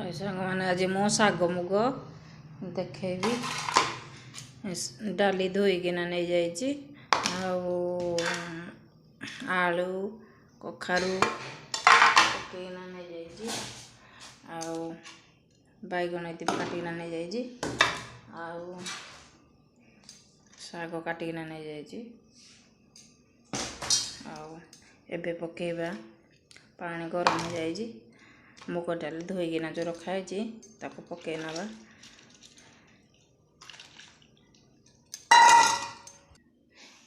हाय सांग मैंने आज मो शाग मुग देखेबी डाली धोईकिना नहीं जाइए आलू कखारू पकईना नहीं जाइए बैगन ये काटिना नहीं जाइए शाग काटिना नहीं जाइए एबे पकेबा पानी गरम हो जाइए मुग डाली धोईकिना जो रखाई ताको पकई नवा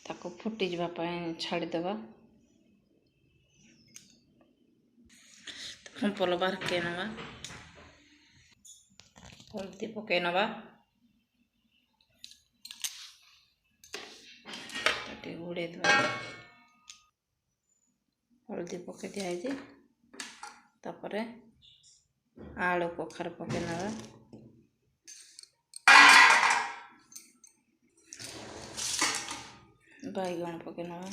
ताको फुटी जावाई छाड़ीदवा फंपल बारके नवा हल्दी पकई नवा घोड़े दवा हल्दी पकई दिखाई तापरे आलू कखार पकई नवा बैगन पकई नवा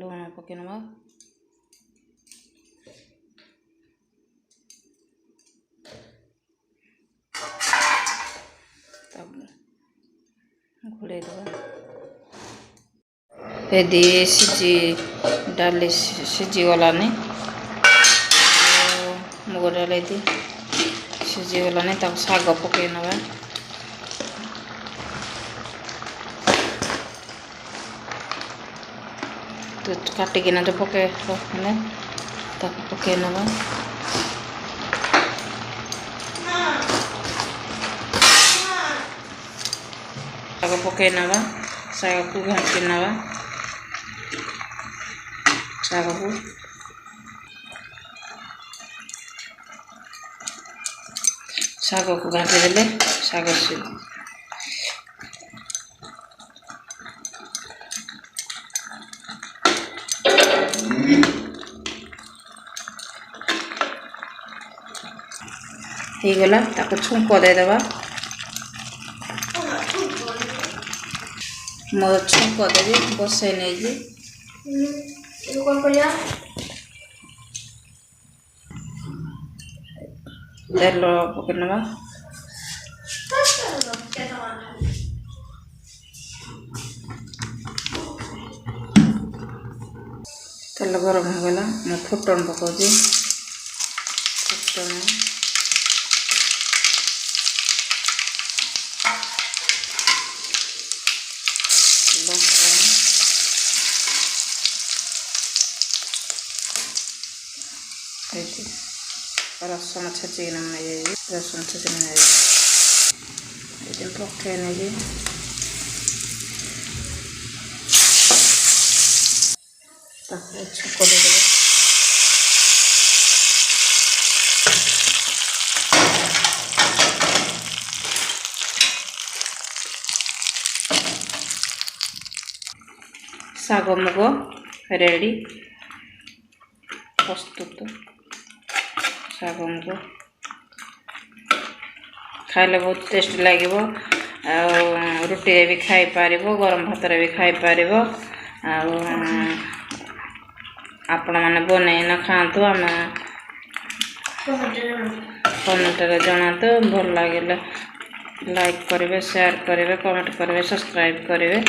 लुण पकई नवा घोड़े दवा यदि सीझी डाली सीझीगलानी मुग डाली सीझीगलानी तक शाग पकई नवा तो काटिकिना जो पकई रखने पकई नवा शाग पकई नवा शाग को घाटी नवा शाग को घाटी देले शाग हो गला ताको छुंक देदेबा मो छुंक देवी बसई नहीं तेल पकई नवा तेल गरम हो गला मैं फुटन पकाउची फुटन रसुण छेचिना रसुण छेचिना पकई नहीं छुक दे शाग मुग रेडी प्रस्तुत शाग मुग खाइले बहुत टेस्ट लगे रुटी भी खाई पार गरम भात भी खाई पार आपण मैंने बनईन खातु आम कमेंट जनातु भल लगे लाइक करेंगे शेयर करेंगे कमेंट करेंगे सब्सक्राइब करेंगे।